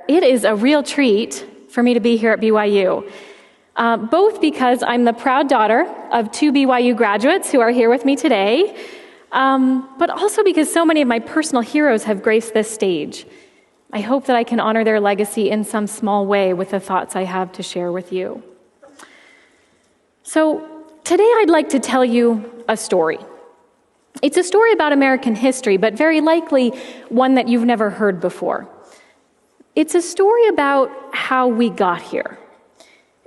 It is a real treat for me to be here at BYU, both because I'm the proud daughter of two BYU graduates who are here with me today, but also because so many of my personal heroes have graced this stage. I hope that I can honor their legacy in some small way with the thoughts I have to share with you. So today I'd like to tell you a story. It's a story about American history, but very likely one that you've never heard before. It's a story about how we got here,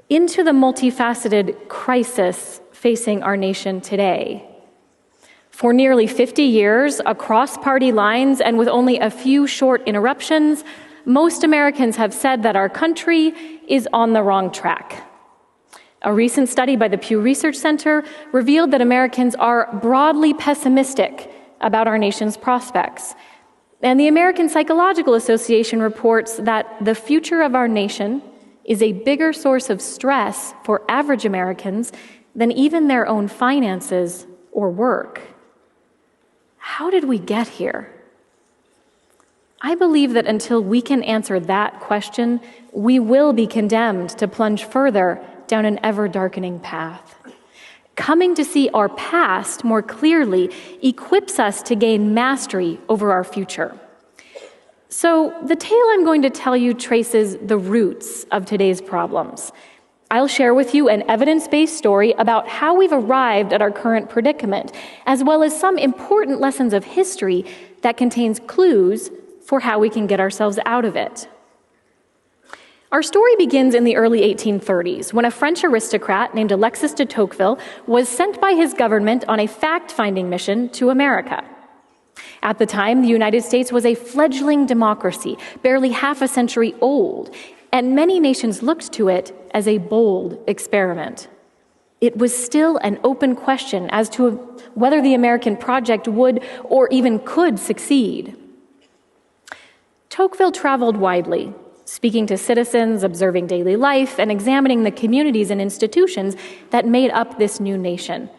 into the multifaceted crisis facing our nation today. For nearly 50 years, across party lines and with only a few short interruptions, most Americans have said that our country is on the wrong track. A recent study by the Pew Research Center revealed that Americans are broadly pessimistic about our nation's prospects. And the American Psychological Association reports that the future of our nation is a bigger source of stress for average Americans than even their own finances or work. How did we get here? I believe that until we can answer that question, we will be condemned to plunge further down an ever-darkening path. Coming to see our past more clearly equips us to gain mastery over our future. So the tale I'm going to tell you traces the roots of today's problems. I'll share with you an evidence-based story about how we've arrived at our current predicament, as well as some important lessons of history that contains clues for how we can get ourselves out of it. Our story begins in the early 1830s, when a French aristocrat named Alexis de Tocqueville was sent by his government on a fact-finding mission to America. At the time, the United States was a fledgling democracy, barely half a century old, and many nations looked to it as a bold experiment. It was still an open question as to whether the American project would or even could succeed. Tocqueville traveled widely, speaking to citizens, observing daily life, and examining the communities and institutions that made up this new nation.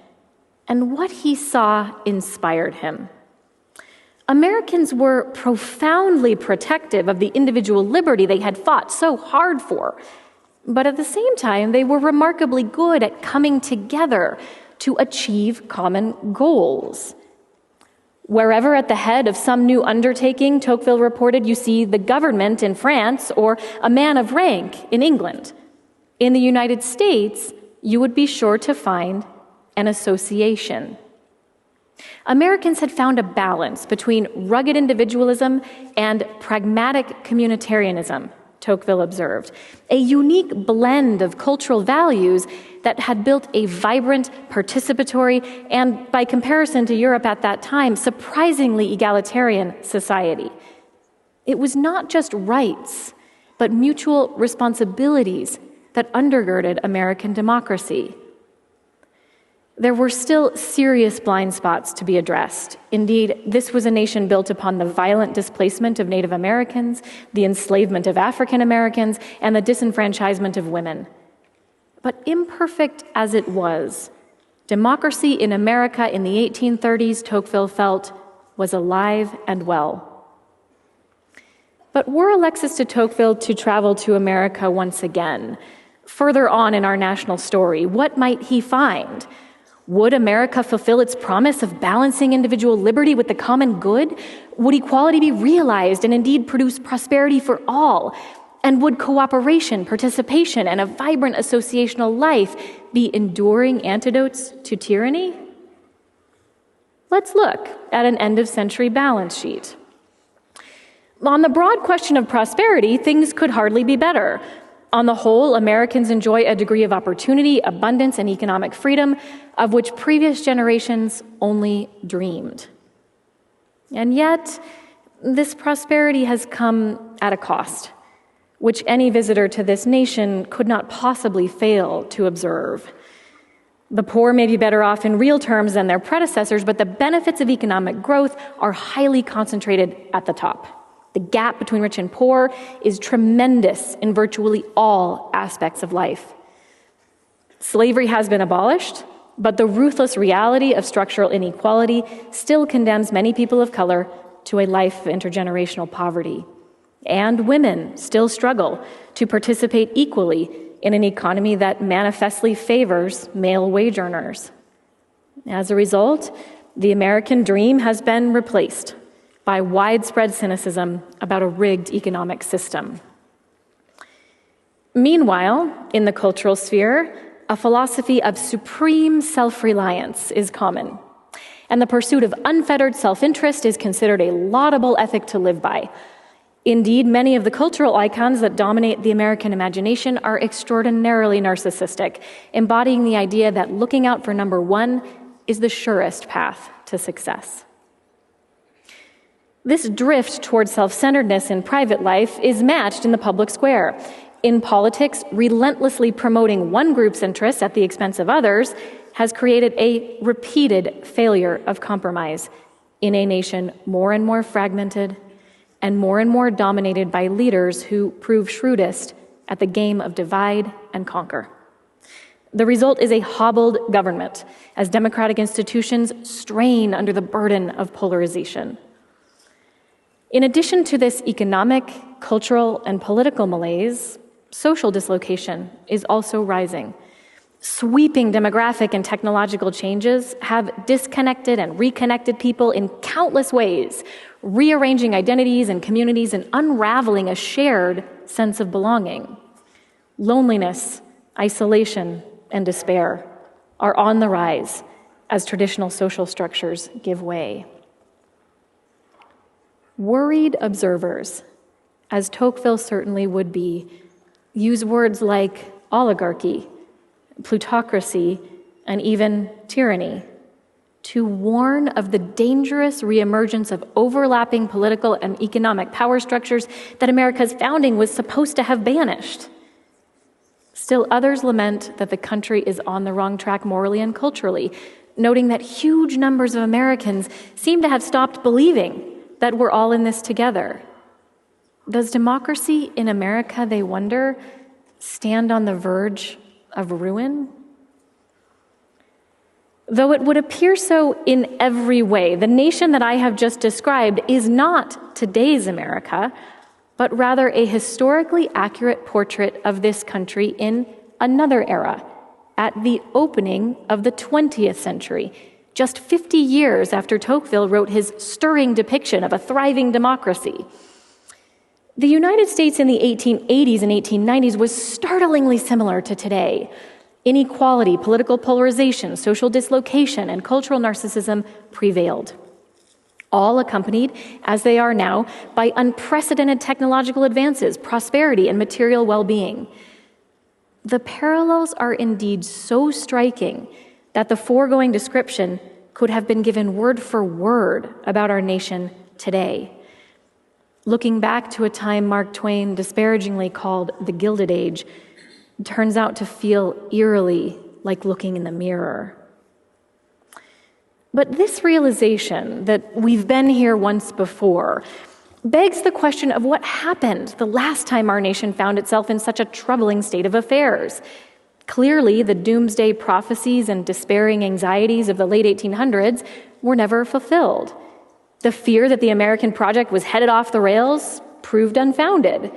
And what he saw inspired him. Americans were profoundly protective of the individual liberty they had fought so hard for, but at the same time, they were remarkably good at coming together to achieve common goals. Wherever at the head of some new undertaking, Tocqueville reported, you see the government in France or a man of rank in England. In the United States, you would be sure to find an association. Americans had found a balance between rugged individualism and pragmatic communitarianism, Tocqueville observed, a unique blend of cultural values that had built a vibrant, participatory, and by comparison to Europe at that time, surprisingly egalitarian society. It was not just rights, but mutual responsibilities that undergirded American democracy. There were still serious blind spots to be addressed. Indeed, this was a nation built upon the violent displacement of Native Americans, the enslavement of African Americans, and the disenfranchisement of women. But imperfect as it was, democracy in America in the 1830s, Tocqueville felt, was alive and well. But were Alexis de Tocqueville to travel to America once again, further on in our national story, what might he find? Would America fulfill its promise of balancing individual liberty with the common good? Would equality be realized and indeed produce prosperity for all? And would cooperation, participation, and a vibrant associational life be enduring antidotes to tyranny? Let's look at an end-of-century balance sheet. On the broad question of prosperity, things could hardly be better. On the whole, Americans enjoy a degree of opportunity, abundance, and economic freedom of which previous generations only dreamed. And yet, this prosperity has come at a cost, which any visitor to this nation could not possibly fail to observe. The poor may be better off in real terms than their predecessors, but the benefits of economic growth are highly concentrated at the top. The gap between rich and poor is tremendous in virtually all aspects of life. Slavery has been abolished, but the ruthless reality of structural inequality still condemns many people of color to a life of intergenerational poverty. And women still struggle to participate equally in an economy that manifestly favors male wage earners. As a result, the American dream has been replaced by widespread cynicism about a rigged economic system. Meanwhile, in the cultural sphere, a philosophy of supreme self-reliance is common, and the pursuit of unfettered self-interest is considered a laudable ethic to live by. Indeed, many of the cultural icons that dominate the American imagination are extraordinarily narcissistic, embodying the idea that looking out for number one is the surest path to success. This drift toward self-centeredness in private life is matched in the public square. In politics, relentlessly promoting one group's interests at the expense of others has created a repeated failure of compromise in a nation more and more fragmented and more dominated by leaders who prove shrewdest at the game of divide and conquer. The result is a hobbled government as democratic institutions strain under the burden of polarization. In addition to this economic, cultural, and political malaise, social dislocation is also rising. Sweeping demographic and technological changes have disconnected and reconnected people in countless ways, rearranging identities and communities and unraveling a shared sense of belonging. Loneliness, isolation, and despair are on the rise as traditional social structures give way. Worried observers, as Tocqueville certainly would be, use words like oligarchy, plutocracy, and even tyranny to warn of the dangerous reemergence of overlapping political and economic power structures that America's founding was supposed to have banished. Still, others lament that the country is on the wrong track morally and culturally, noting that huge numbers of Americans seem to have stopped believing that we're all in this together. Does democracy in America, they wonder, stand on the verge of ruin? Though it would appear so in every way, the nation that I have just described is not today's America, but rather a historically accurate portrait of this country in another era, at the opening of the 20th century, just 50 years after Tocqueville wrote his stirring depiction of a thriving democracy. The United States in the 1880s and 1890s was startlingly similar to today. Inequality, political polarization, social dislocation, and cultural narcissism prevailed, all accompanied, as they are now, by unprecedented technological advances, prosperity, and material well-being. The parallels are indeed so striking that the foregoing description could have been given word for word about our nation today. Looking back to a time Mark Twain disparagingly called the Gilded Age, turns out to feel eerily like looking in the mirror. But this realization that we've been here once before begs the question of what happened the last time our nation found itself in such a troubling state of affairs. Clearly, the doomsday prophecies and despairing anxieties of the late 1800s were never fulfilled. The fear that the American project was headed off the rails proved unfounded.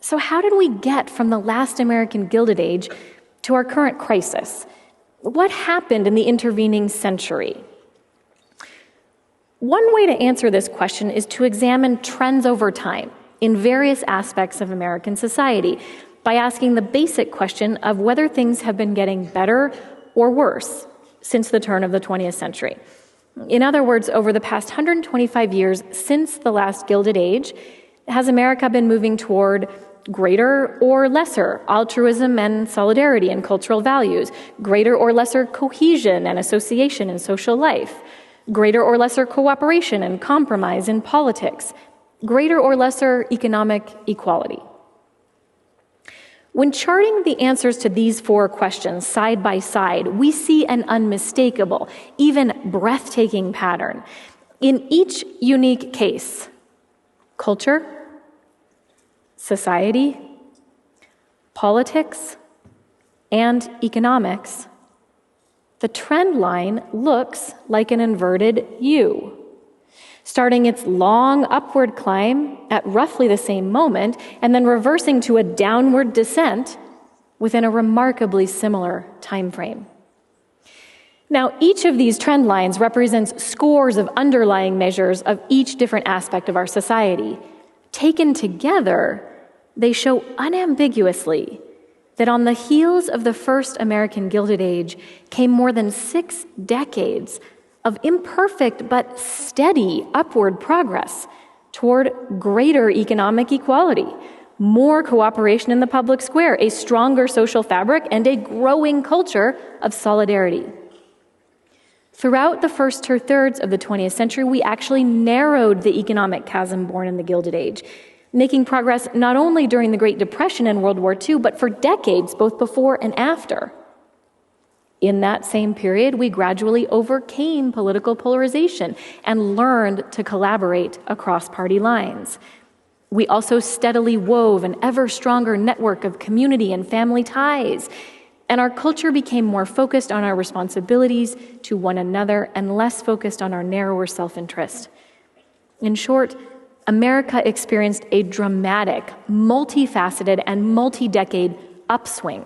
So how did we get from the last American Gilded Age to our current crisis? What happened in the intervening century? One way to answer this question is to examine trends over time in various aspects of American society by asking the basic question of whether things have been getting better or worse since the turn of the 20th century. In other words, over the past 125 years since the last Gilded Age, has America been moving toward greater or lesser altruism and solidarity and cultural values, greater or lesser cohesion and association in social life, greater or lesser cooperation and compromise in politics, greater or lesser economic equality? When charting the answers to these four questions side by side, we see an unmistakable, even breathtaking pattern. In each unique case, culture, society, politics, and economics, the trend line looks like an inverted U. starting its long upward climb at roughly the same moment and then reversing to a downward descent within a remarkably similar time frame. Now, each of these trend lines represents scores of underlying measures of each different aspect of our society. Taken together, they show unambiguously that on the heels of the first American Gilded Age came more than 6 decades of imperfect but steady upward progress toward greater economic equality, more cooperation in the public square, a stronger social fabric, and a growing culture of solidarity. Throughout the first 2/3 of the 20th century, we actually narrowed the economic chasm born in the Gilded Age, making progress not only during the Great Depression and World War II, but for decades, both before and after. In that same period, we gradually overcame political polarization and learned to collaborate across party lines. We also steadily wove an ever stronger network of community and family ties, and our culture became more focused on our responsibilities to one another and less focused on our narrower self-interest. In short, America experienced a dramatic, multifaceted, and multi-decade upswing.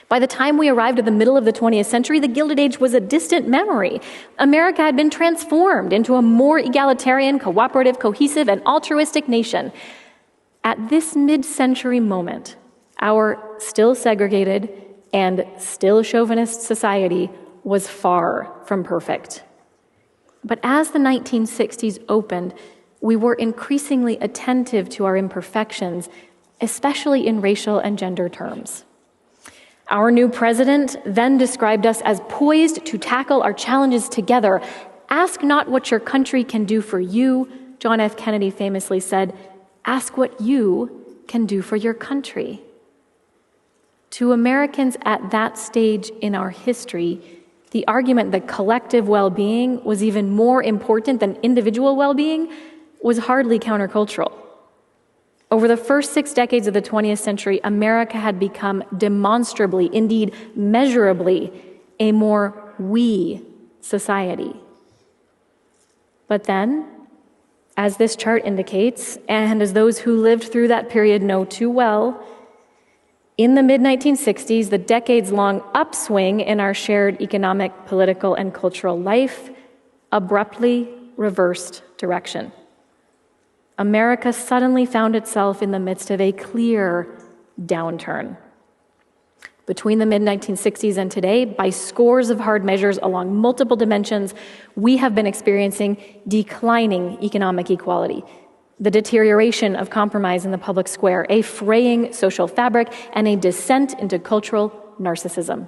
By the time we arrived at the middle of the 20th century, the Gilded Age was a distant memory. America had been transformed into a more egalitarian, cooperative, cohesive, and altruistic nation. At this mid-century moment, our still segregated and still chauvinist society was far from perfect. But as the 1960s opened, we were increasingly attentive to our imperfections, especially in racial and gender terms. Our new president then described us as poised to tackle our challenges together. Ask not what your country can do for you, John F. Kennedy famously said, ask what you can do for your country. To Americans at that stage in our history, the argument that collective well-being was even more important than individual well-being was hardly countercultural. Over the first 6 decades of the 20th century, America had become demonstrably, indeed measurably, a more we society. But then, as this chart indicates, and as those who lived through that period know too well, in the mid-1960s, the decades-long upswing in our shared economic, political, and cultural life abruptly reversed direction. America suddenly found itself in the midst of a clear downturn. Between the mid-1960s and today, by scores of hard measures along multiple dimensions, we have been experiencing declining economic equality, the deterioration of compromise in the public square, a fraying social fabric, and a descent into cultural narcissism.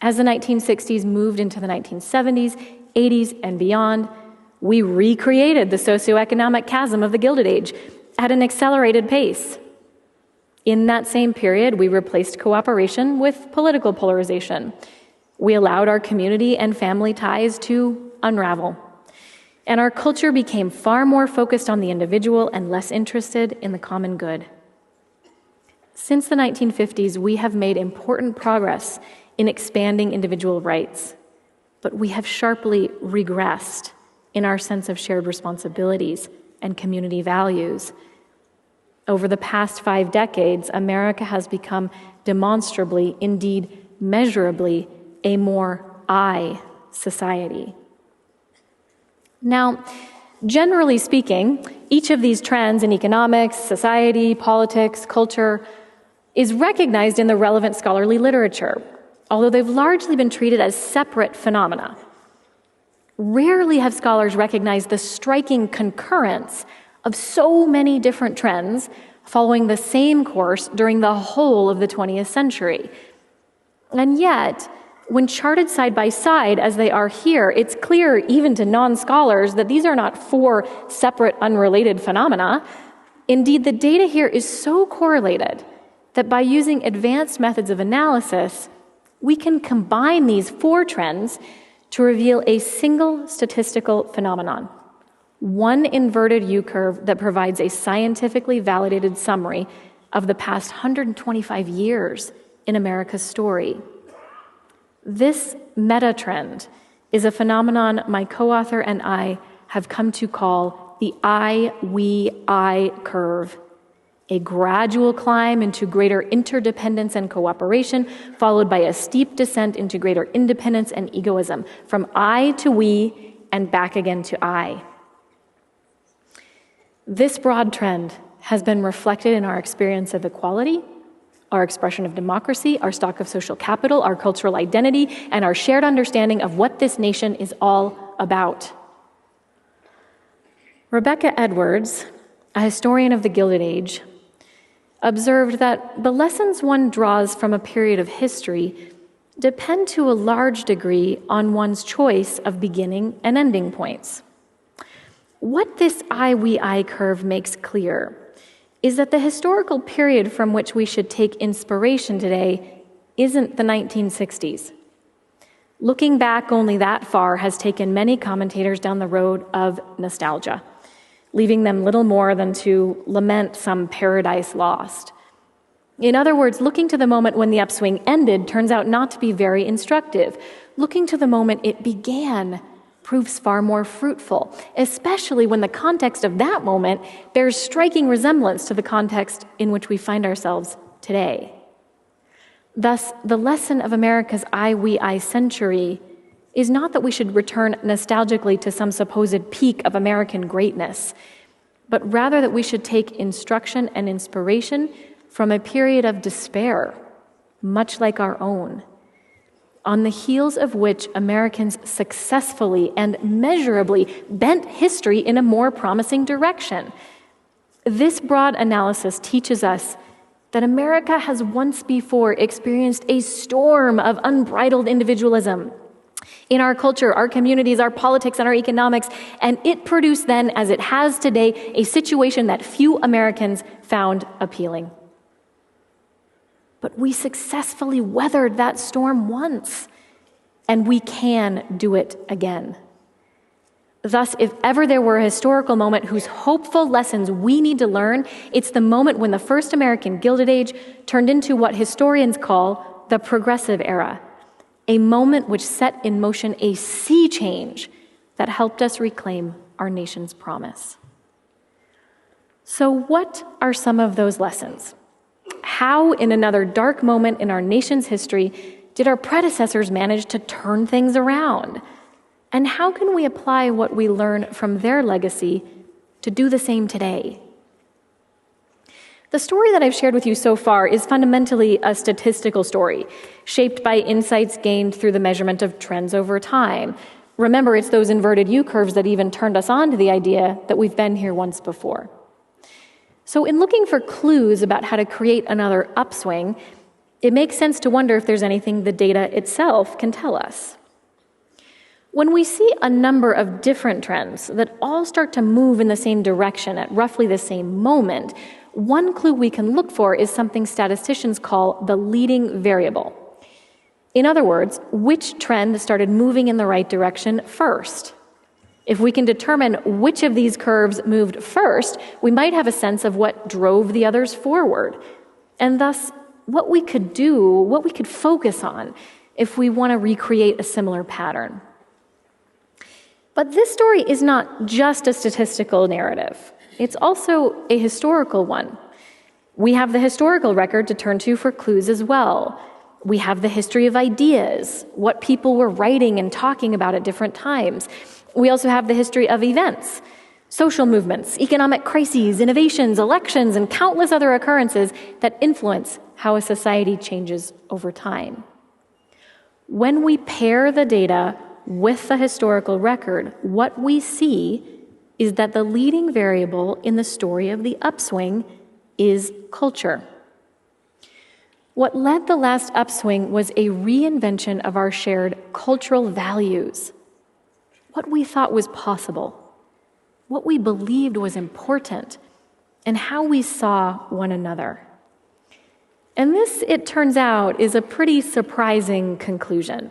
As the 1960s moved into the 1970s, 80s, and beyond, we recreated the socioeconomic chasm of the Gilded Age at an accelerated pace. In that same period, we replaced cooperation with political polarization. We allowed our community and family ties to unravel. And our culture became far more focused on the individual and less interested in the common good. Since the 1950s, we have made important progress in expanding individual rights, but we have sharply regressed in our sense of shared responsibilities and community values. Over the past 5 decades, America has become demonstrably, indeed measurably, a more I society. Now, generally speaking, each of these trends in economics, society, politics, culture is recognized in the relevant scholarly literature, although they've largely been treated as separate phenomena. Rarely have scholars recognized the striking concurrence of so many different trends following the same course during the whole of the 20th century. And yet, when charted side by side as they are here, it's clear even to non-scholars that these are not 4 separate, unrelated phenomena. Indeed, the data here is so correlated that by using advanced methods of analysis, we can combine these 4 trends to reveal a single statistical phenomenon, one inverted U-curve that provides a scientifically validated summary of the past 125 years in America's story. This meta-trend is a phenomenon my co-author and I have come to call the I curve, a gradual climb into greater interdependence and cooperation, followed by a steep descent into greater independence and egoism, from I to we and back again to I. This broad trend has been reflected in our experience of equality, our expression of democracy, our stock of social capital, our cultural identity, and our shared understanding of what this nation is all about. Rebecca Edwards, a historian of the Gilded Age, observed that the lessons one draws from a period of history depend to a large degree on one's choice of beginning and ending points. What this I curve makes clear is that the historical period from which we should take inspiration today isn't the 1960s. Looking back only that far has taken many commentators down the road of nostalgia, leaving them little more than to lament some paradise lost. In other words, looking to the moment when the upswing ended turns out not to be very instructive. Looking to the moment it began proves far more fruitful, especially when the context of that moment bears striking resemblance to the context in which we find ourselves today. Thus, the lesson of America's I century is not that we should return nostalgically to some supposed peak of American greatness, but rather that we should take instruction and inspiration from a period of despair, much like our own, on the heels of which Americans successfully and measurably bent history in a more promising direction. This broad analysis teaches us that America has once before experienced a storm of unbridled individualism in our culture, our communities, our politics, and our economics, and it produced then, as it has today, a situation that few Americans found appealing. But we successfully weathered that storm once, and we can do it again. Thus, if ever there were a historical moment whose hopeful lessons we need to learn, it's the moment when the first American Gilded Age turned into what historians call the Progressive Era, a moment which set in motion a sea change that helped us reclaim our nation's promise. So what are some of those lessons? How, in another dark moment in our nation's history, did our predecessors manage to turn things around? And how can we apply what we learn from their legacy to do the same today? The story that I've shared with you so far is fundamentally a statistical story, shaped by insights gained through the measurement of trends over time. Remember, it's those inverted U-curves that even turned us on to the idea that we've been here once before. So in looking for clues about how to create another upswing, it makes sense to wonder if there's anything the data itself can tell us. When we see a number of different trends that all start to move in the same direction at roughly the same moment, one clue we can look for is something statisticians call the leading variable. In other words, which trend started moving in the right direction first? If we can determine which of these curves moved first, we might have a sense of what drove the others forward, and thus what we could do, what we could focus on if we want to recreate a similar pattern. But this story is not just a statistical narrative. It's also a historical one. We have the historical record to turn to for clues as well. We have the history of ideas, what people were writing and talking about at different times. We also have the history of events, social movements, economic crises, innovations, elections, and countless other occurrences that influence how a society changes over time. When we pair the data with the historical record, what we see is that the leading variable in the story of the upswing is culture. What led the last upswing was a reinvention of our shared cultural values, what we thought was possible, what we believed was important, and how we saw one another. And this, it turns out, is a pretty surprising conclusion,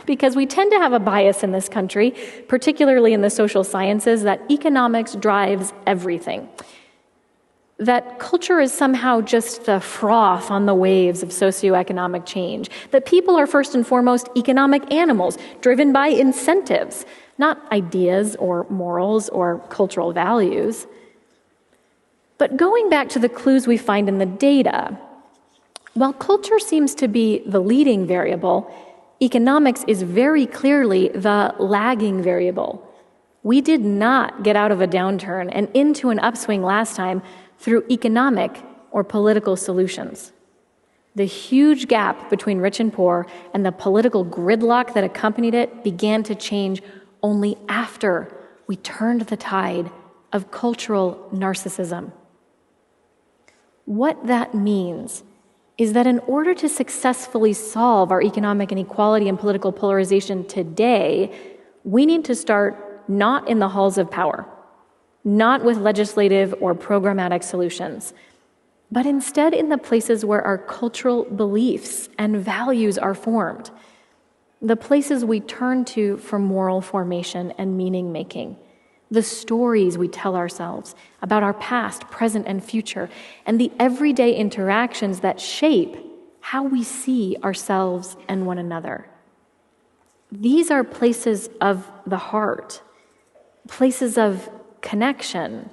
because we tend to have a bias in this country, particularly in the social sciences, that economics drives everything. That culture is somehow just the froth on the waves of socioeconomic change. That people are first and foremost economic animals, driven by incentives. not ideas or morals or cultural values. But going back to the clues we find in the data, while culture seems to be the leading variable, economics is very clearly the lagging variable. We did not get out of a downturn and into an upswing last time through economic or political solutions. The huge gap between rich and poor and the political gridlock that accompanied it began to change only after we turned the tide of cultural narcissism. What that means is that in order to successfully solve our economic inequality and political polarization today, we need to start not in the halls of power, not with legislative or programmatic solutions, but instead in the places where our cultural beliefs and values are formed, the places we turn to for moral formation and meaning-making, the stories we tell ourselves about our past, present, and future, and the everyday interactions that shape how we see ourselves and one another. These are places of the heart, places of connection.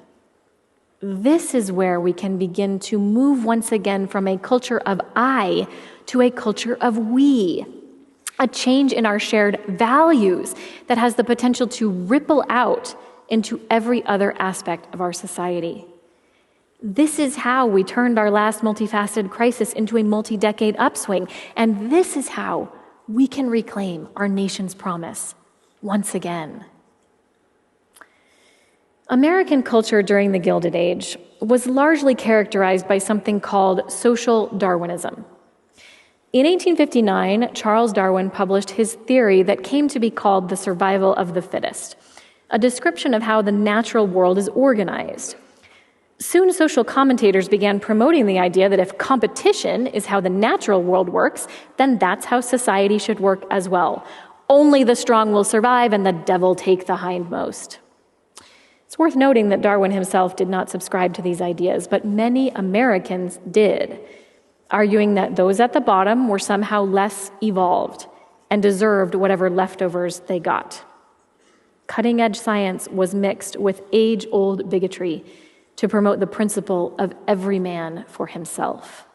This is where we can begin to move once again from a culture of I to a culture of we, a change in our shared values that has the potential to ripple out into every other aspect of our society. This is how we turned our last multifaceted crisis into a multi-decade upswing, and this is how we can reclaim our nation's promise once again. American culture during the Gilded Age was largely characterized by something called social Darwinism. In 1859, Charles Darwin published his theory that came to be called the survival of the fittest, a description of how the natural world is organized. Soon, social commentators began promoting the idea that if competition is how the natural world works, then that's how society should work as well. Only the strong will survive and the devil take the hindmost. It's worth noting that Darwin himself did not subscribe to these ideas, but many Americans did, arguing that those at the bottom were somehow less evolved and deserved whatever leftovers they got. Cutting-edge science was mixed with age-old bigotry to promote the principle of every man for himself.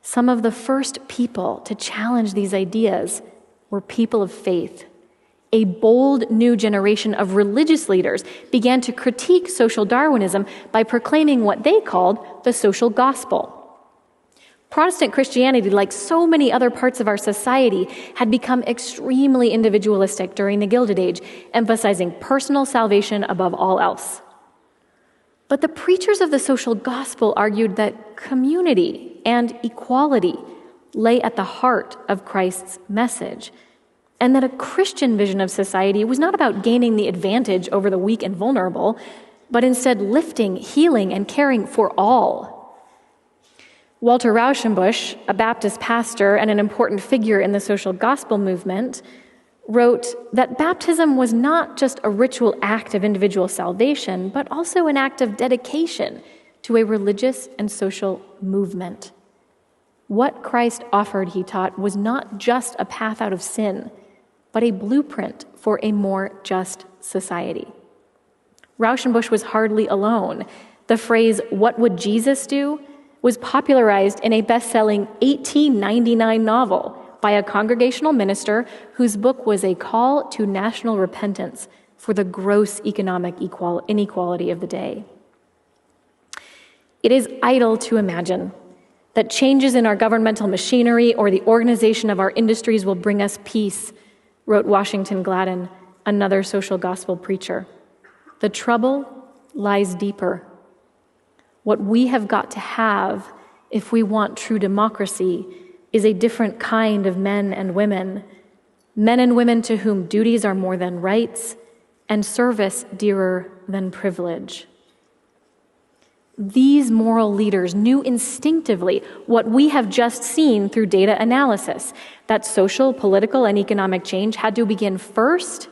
Some of the first people to challenge these ideas were people of faith. A bold new generation of religious leaders began to critique social Darwinism by proclaiming what they called the social gospel. Protestant Christianity, like so many other parts of our society, had become extremely individualistic during the Gilded Age, emphasizing personal salvation above all else. But the preachers of the social gospel argued that community and equality lay at the heart of Christ's message, and that a Christian vision of society was not about gaining the advantage over the weak and vulnerable, but instead lifting, healing, and caring for all. Walter Rauschenbusch, a Baptist pastor and an important figure in the social gospel movement, wrote that baptism was not just a ritual act of individual salvation, but also an act of dedication to a religious and social movement. What Christ offered, he taught, was not just a path out of sin, but a blueprint for a more just society. Rauschenbusch was hardly alone. The phrase, "What would Jesus do?" was popularized in a best-selling 1899 novel by a congregational minister whose book was a call to national repentance for the gross economic inequality of the day. It is idle to imagine that changes in our governmental machinery or the organization of our industries will bring us peace, wrote Washington Gladden, another social gospel preacher. The trouble lies deeper. What we have got to have, if we want true democracy, is a different kind of men and women to whom duties are more than rights and service dearer than privilege. These moral leaders knew instinctively what we have just seen through data analysis, that social, political, and economic change had to begin first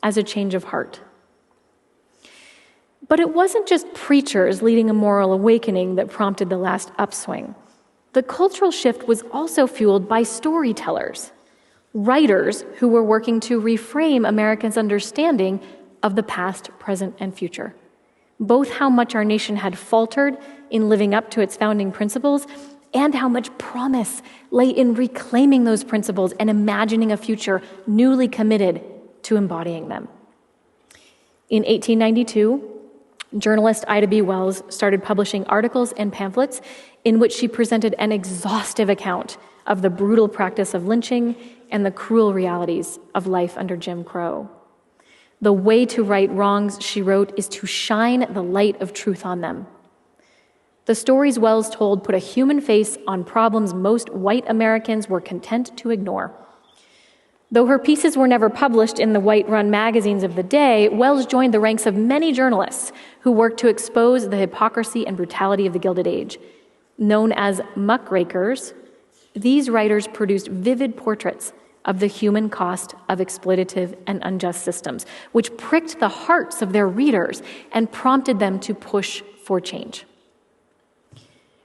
as a change of heart. But it wasn't just preachers leading a moral awakening that prompted the last upswing. The cultural shift was also fueled by storytellers. writers who were working to reframe Americans' understanding of the past, present, and future. Both how much our nation had faltered in living up to its founding principles and how much promise lay in reclaiming those principles and imagining a future newly committed to embodying them. In 1892, journalist Ida B. Wells started publishing articles and pamphlets in which she presented an exhaustive account of the brutal practice of lynching and the cruel realities of life under Jim Crow. The way to right wrongs, she wrote, is to shine the light of truth on them. The stories Wells told put a human face on problems most white Americans were content to ignore. Though her pieces were never published in the white-run magazines of the day, Wells joined the ranks of many journalists who worked to expose the hypocrisy and brutality of the Gilded Age. Known as muckrakers, these writers produced vivid portraits of the human cost of exploitative and unjust systems, which pricked the hearts of their readers and prompted them to push for change.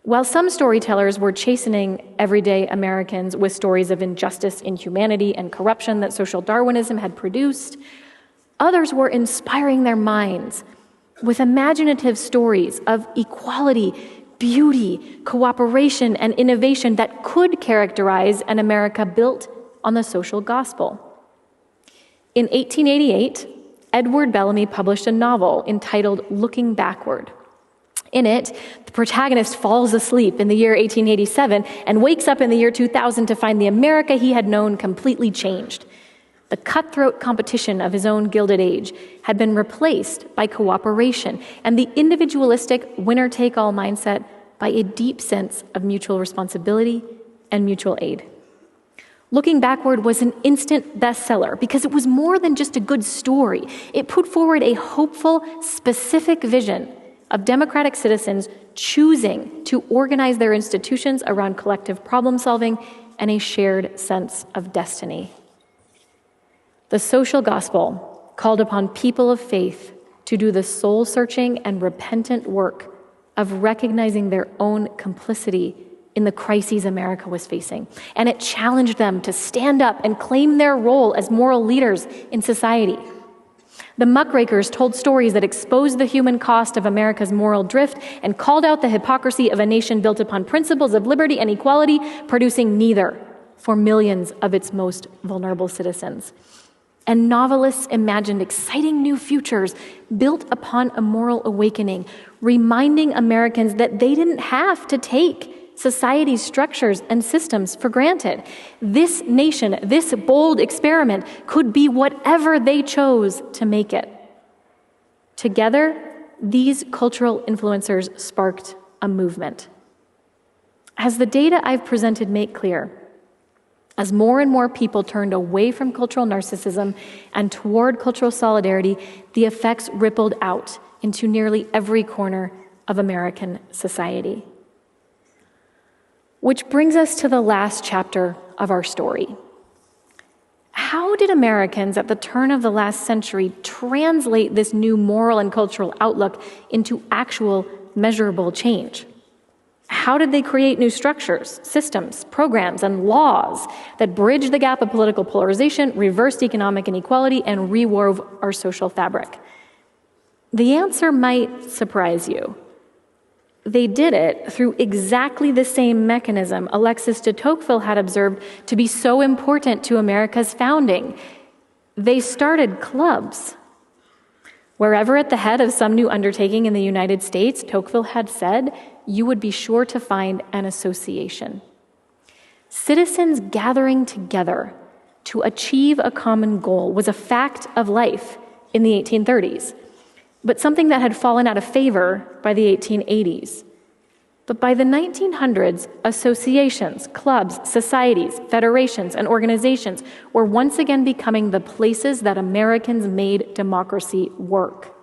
While some storytellers were chastening everyday Americans with stories of injustice, inhumanity, and corruption that social Darwinism had produced, others were inspiring their minds with imaginative stories of equality, beauty, cooperation, and innovation that could characterize an America built on the social gospel. In 1888, Edward Bellamy published a novel entitled Looking Backward. In it, the protagonist falls asleep in the year 1887 and wakes up in the year 2000 to find the America he had known completely changed. The cutthroat competition of his own Gilded Age had been replaced by cooperation and the individualistic winner-take-all mindset by a deep sense of mutual responsibility and mutual aid. Looking Backward was an instant bestseller because it was more than just a good story. It put forward a hopeful, specific vision of democratic citizens choosing to organize their institutions around collective problem solving and a shared sense of destiny. The social gospel called upon people of faith to do the soul-searching and repentant work of recognizing their own complicity in the crises America was facing. And it challenged them to stand up and claim their role as moral leaders in society. The muckrakers told stories that exposed the human cost of America's moral drift and called out the hypocrisy of a nation built upon principles of liberty and equality, producing neither for millions of its most vulnerable citizens. And novelists imagined exciting new futures built upon a moral awakening, reminding Americans that they didn't have to take society's structures and systems for granted. This nation, this bold experiment, could be whatever they chose to make it. Together, these cultural influencers sparked a movement. As the data I've presented make clear, as more and more people turned away from cultural narcissism and toward cultural solidarity, the effects rippled out into nearly every corner of American society. Which brings us to the last chapter of our story. How did Americans at the turn of the last century translate this new moral and cultural outlook into actual measurable change? How did they create new structures, systems, programs, and laws that bridged the gap of political polarization, reversed economic inequality, and rewove our social fabric? The answer might surprise you. They did it through exactly the same mechanism Alexis de Tocqueville had observed to be so important to America's founding. They started clubs. Wherever at the head of some new undertaking in the United States, Tocqueville had said, you would be sure to find an association. Citizens gathering together to achieve a common goal was a fact of life in the 1830s. But something that had fallen out of favor by the 1880s. But by the 1900s, associations, clubs, societies, federations, and organizations were once again becoming the places that Americans made democracy work.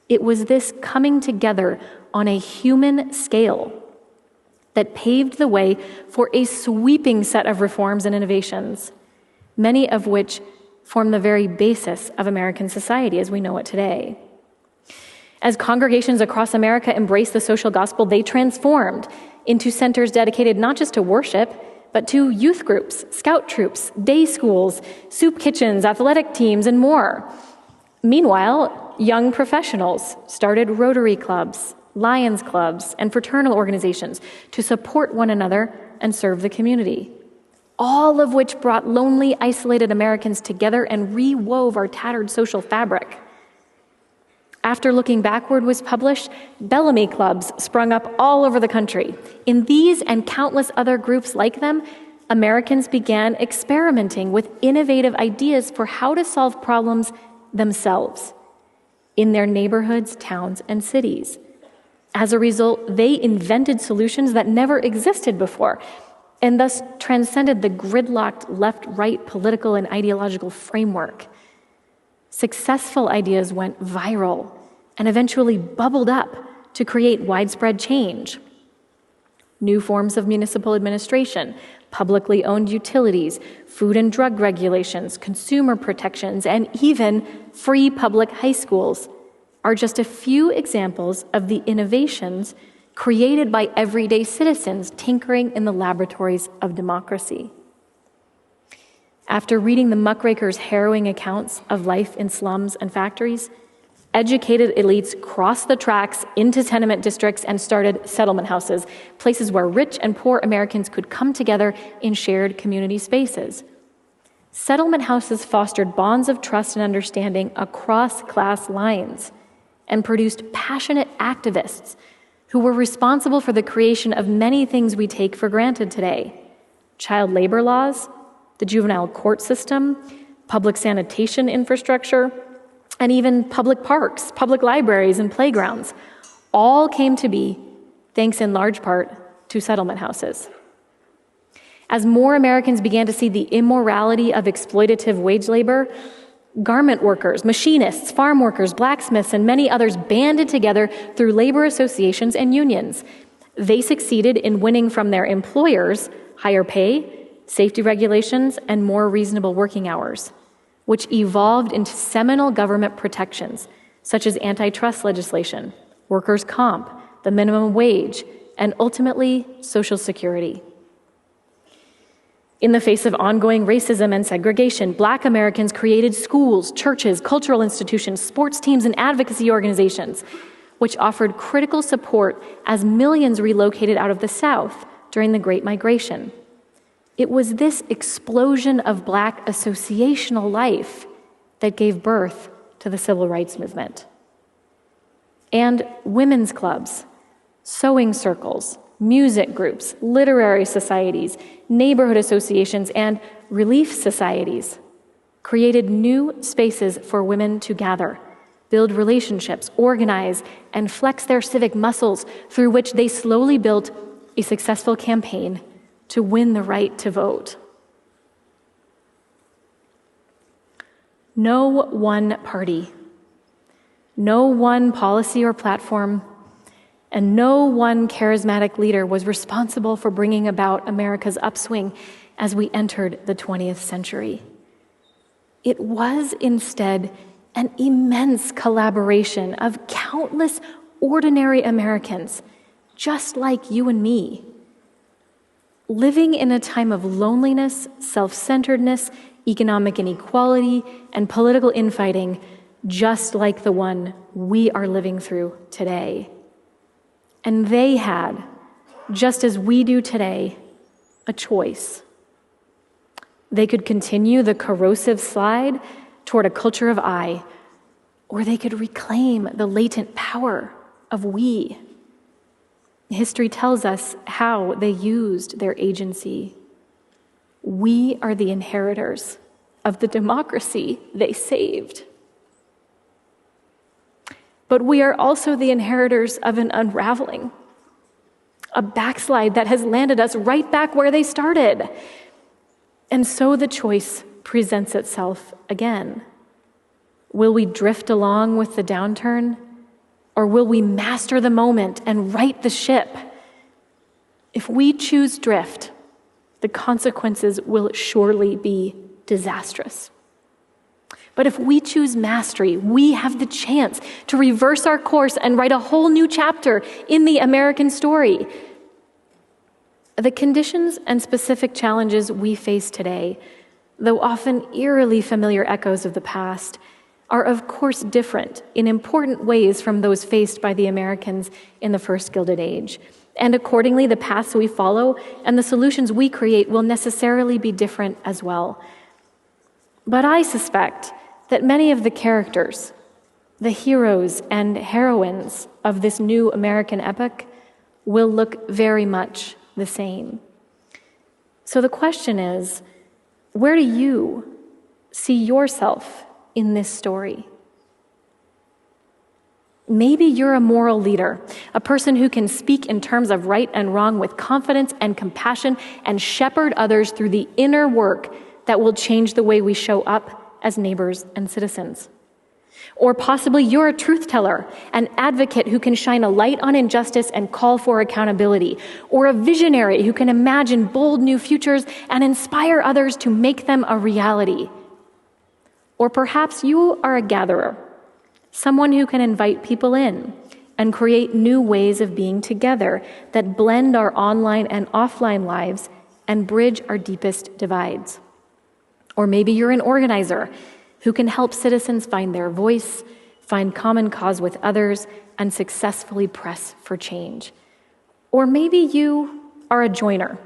It was this coming together on a human scale that paved the way for a sweeping set of reforms and innovations, many of which form the very basis of American society as we know it today. As congregations across America embraced the social gospel, they transformed into centers dedicated not just to worship, but to youth groups, scout troops, day schools, soup kitchens, athletic teams, and more. Meanwhile, young professionals started Rotary clubs, Lions clubs, and fraternal organizations to support one another and serve the community, all of which brought lonely, isolated Americans together and rewove our tattered social fabric. After Looking Backward was published, Bellamy clubs sprung up all over the country. In these and countless other groups like them, Americans began experimenting with innovative ideas for how to solve problems themselves in their neighborhoods, towns, and cities. As a result, they invented solutions that never existed before, and thus transcended the gridlocked left-right political and ideological framework. Successful ideas went viral and eventually bubbled up to create widespread change. New forms of municipal administration, publicly owned utilities, food and drug regulations, consumer protections, and even free public high schools are just a few examples of the innovations created by everyday citizens tinkering in the laboratories of democracy. After reading the muckrakers' harrowing accounts of life in slums and factories, educated elites crossed the tracks into tenement districts and started settlement houses, places where rich and poor Americans could come together in shared community spaces. Settlement houses fostered bonds of trust and understanding across class lines and produced passionate activists who were responsible for the creation of many things we take for granted today: child labor laws, the juvenile court system, public sanitation infrastructure, and even public parks, public libraries, and playgrounds, all came to be thanks in large part to settlement houses. As more Americans began to see the immorality of exploitative wage labor, garment workers, machinists, farm workers, blacksmiths, and many others banded together through labor associations and unions. They succeeded in winning from their employers higher pay, safety regulations, and more reasonable working hours, which evolved into seminal government protections, such as antitrust legislation, workers' comp, the minimum wage, and ultimately, Social Security. In the face of ongoing racism and segregation, Black Americans created schools, churches, cultural institutions, sports teams, and advocacy organizations, which offered critical support as millions relocated out of the South during the Great Migration. It was this explosion of Black associational life that gave birth to the Civil Rights Movement. And women's clubs, sewing circles, music groups, literary societies, neighborhood associations, and relief societies created new spaces for women to gather, build relationships, organize, and flex their civic muscles, through which they slowly built a successful campaign to win the right to vote. No one party, no one policy or platform, and no one charismatic leader was responsible for bringing about America's upswing as we entered the 20th century. It was instead an immense collaboration of countless ordinary Americans, just like you and me, living in a time of loneliness, self-centeredness, economic inequality, and political infighting, just like the one we are living through today. And they had, just as we do today, a choice. They could continue the corrosive slide toward a culture of I, or they could reclaim the latent power of we. History tells us how they used their agency. We are the inheritors of the democracy they saved. But we are also the inheritors of an unraveling, a backslide that has landed us right back where they started. And so the choice presents itself again. Will we drift along with the downturn, or will we master the moment and right the ship? If we choose drift, the consequences will surely be disastrous. But if we choose mastery, we have the chance to reverse our course and write a whole new chapter in the American story. The conditions and specific challenges we face today, though often eerily familiar echoes of the past, are of course different in important ways from those faced by the Americans in the First Gilded Age. And accordingly, the paths we follow and the solutions we create will necessarily be different as well. But I suspect that many of the characters, the heroes and heroines of this new American epoch, will look very much the same. So the question is, where do you see yourself in this story? Maybe you're a moral leader, a person who can speak in terms of right and wrong with confidence and compassion and shepherd others through the inner work that will change the way we show up as neighbors and citizens. Or possibly you're a truth teller, an advocate who can shine a light on injustice and call for accountability, or a visionary who can imagine bold new futures and inspire others to make them a reality. Or perhaps you are a gatherer, someone who can invite people in and create new ways of being together that blend our online and offline lives and bridge our deepest divides. Or maybe you're an organizer who can help citizens find their voice, find common cause with others, and successfully press for change. Or maybe you are a joiner,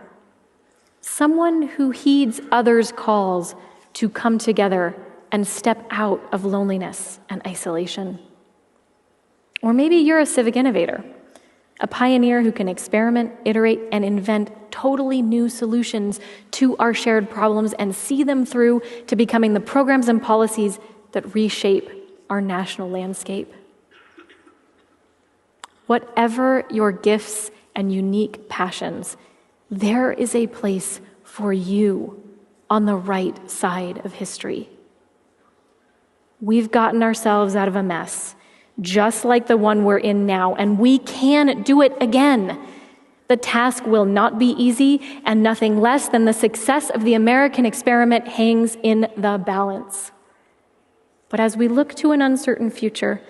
someone who heeds others' calls to come together and step out of loneliness and isolation. Or maybe you're a civic innovator, a pioneer who can experiment, iterate, and invent totally new solutions to our shared problems and see them through to becoming the programs and policies that reshape our national landscape. Whatever your gifts and unique passions, there is a place for you on the right side of history. We've gotten ourselves out of a mess, just like the one we're in now, and we can do it again. The task will not be easy, and nothing less than the success of the American experiment hangs in the balance. But as we look to an uncertain future,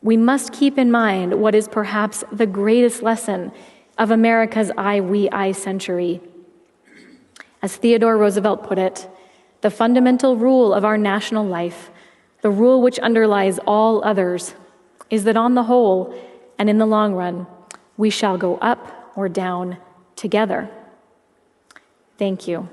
we must keep in mind what is perhaps the greatest lesson of America's I, we, I century. As Theodore Roosevelt put it, the fundamental rule of our national life, the rule which underlies all others, is that on the whole and in the long run, we shall go up or down together. Thank you.